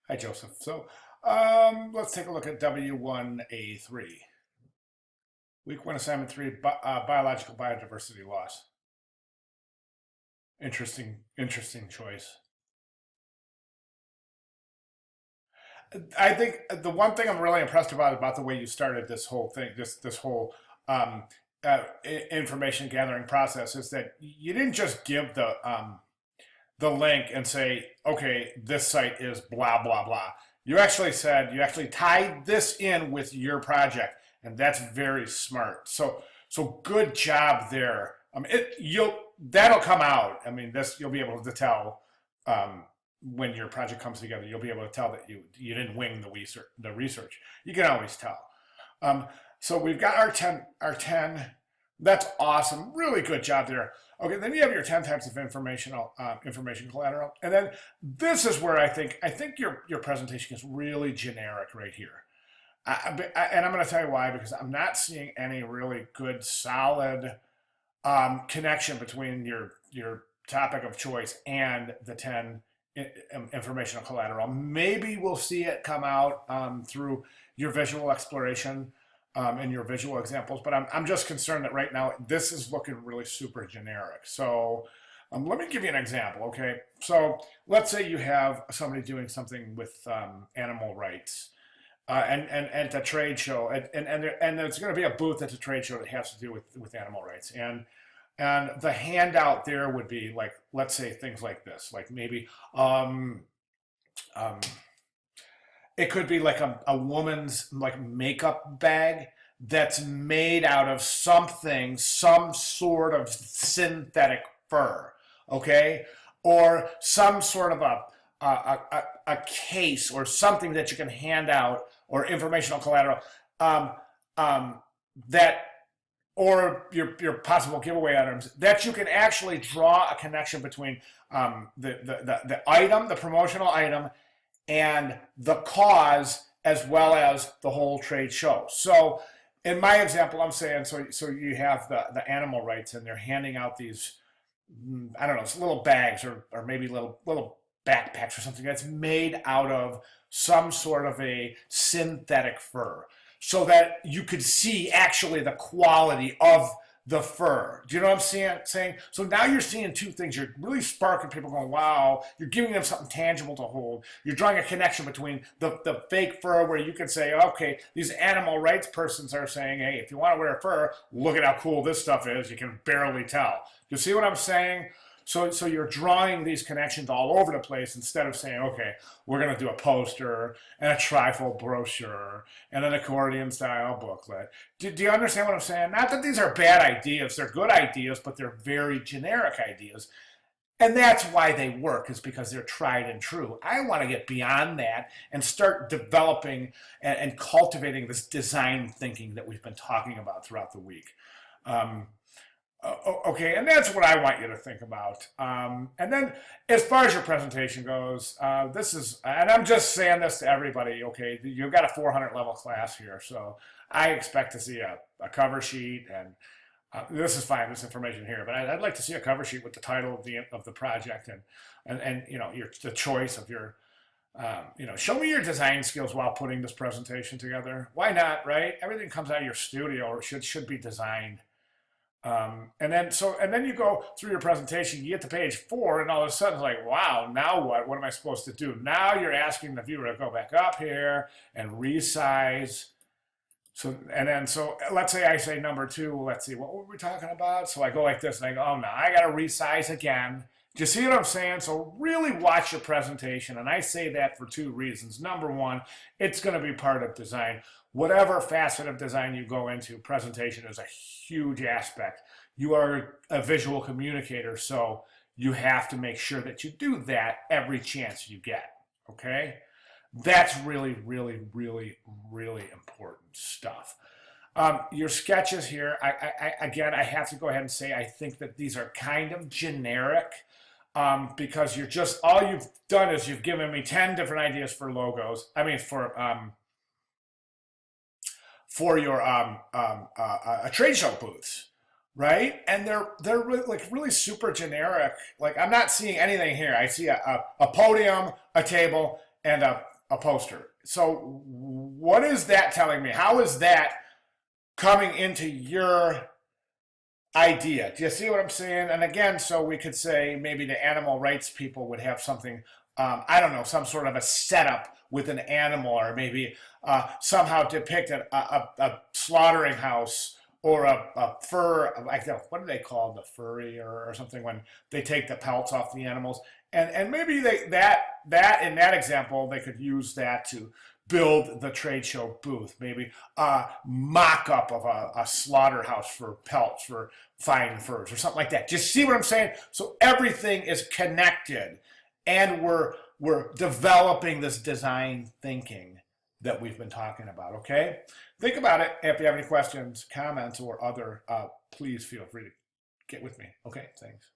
Hi, Joseph. So let's take a look at W1A3. Week 1, Assignment 3, Biological Biodiversity Loss. Interesting choice. I think the one thing I'm really impressed about the way you started this whole thing, this whole um, information gathering process, is that you didn't just give the link and say, okay, this site is blah blah blah. You actually tied this in with your project, and that's very smart. So good job there. You'll that'll come out. I mean, this you'll be able to tell um, when your project comes together. You'll be able to tell that you didn't wing the research. You can always tell. Um, so we've got our ten. That's awesome. Really good job there. Okay, then you have your 10 types of information collateral, and then this is where I think your presentation gets really generic right here. And I'm going to tell you why, because I'm not seeing any really good solid connection between your topic of choice and the 10 informational collateral. Maybe we'll see it come out through your visual exploration and your visual examples, but I'm just concerned that right now this is looking really super generic. So let me give you an example, okay? So let's say you have somebody doing something with animal rights. And at the trade show, and there's going to be a booth at the trade show that has to do with animal rights, and the handout there would be like, let's say things like this, like maybe um, it could be like a woman's like makeup bag that's made out of some sort of synthetic fur, okay, or some sort of a case or something that you can hand out or informational collateral um, that or your possible giveaway items that you can actually draw a connection between the item, the promotional item, and the cause as well as the whole trade show. So in my example, I'm saying so you have the animal rights and they're handing out these I don't know, it's little bags or maybe little backpacks or something that's made out of some sort of a synthetic fur so that you could see actually the quality of the fur. Do you know what I'm saying? So now you're seeing two things. You're really sparking people going, wow. You're giving them something tangible to hold. You're drawing a connection between the fake fur where you can say, okay, these animal rights persons are saying, hey, if you want to wear fur, look at how cool this stuff is. You can barely tell. You see what I'm saying? So you're drawing these connections all over the place instead of saying, okay, we're going to do a poster and a trifold brochure and an accordion style booklet. Do you understand what I'm saying? Not that these are bad ideas. They're good ideas, but they're very generic ideas. And that's why they work, is because they're tried and true. I want to get beyond that and start developing and cultivating this design thinking that we've been talking about throughout the week. Um, okay, and that's what I want you to think about. And then, as far as your presentation goes, this is, and I'm just saying this to everybody. Okay, you've got a 400 level class here, so I expect to see a cover sheet, and this is fine, this information here, but I'd like to see a cover sheet with the title of the project and you know the choice of your. Show me your design skills while putting this presentation together. Why not, right? Everything comes out of your studio, or should be designed. And then you go through your presentation, you get to page 4, and all of a sudden it's like, wow, now what? What am I supposed to do? Now you're asking the viewer to go back up here and resize. So let's say I say number 2, let's see, what were we talking about? So I go like this and I go, oh no, I gotta resize again. Do you see what I'm saying? So really watch your presentation, and I say that for 2 reasons. Number 1, it's going to be part of design. Whatever facet of design you go into, presentation is a huge aspect. You are a visual communicator, so you have to make sure that you do that every chance you get. Okay? That's really, really, really, really important stuff. Your sketches here, again, I have to go ahead and say I think that these are kind of generic because all you've done is you've given me 10 different ideas for logos. I mean, for your a trade show booths, right? And they're really, like really super generic. Like I'm not seeing anything here. I see a podium, a table, and a poster. So what is that telling me? How is that coming into your idea? Do you see what I'm saying? And again, so we could say maybe the animal rights people would have something, I don't know, some sort of a setup with an animal, or maybe somehow depict a slaughtering house, or a fur, like, what do they call the furry, or something, when they take the pelts off the animals. And maybe that in that example, they could use that to build the trade show booth. Maybe a mock-up of a slaughterhouse for pelts for fine furs, or something like that. Just see what I'm saying? So everything is connected, and we're developing this design thinking that we've been talking about. Okay, think about it. If you have any questions, comments, or other, please feel free to get with me. Okay, thanks.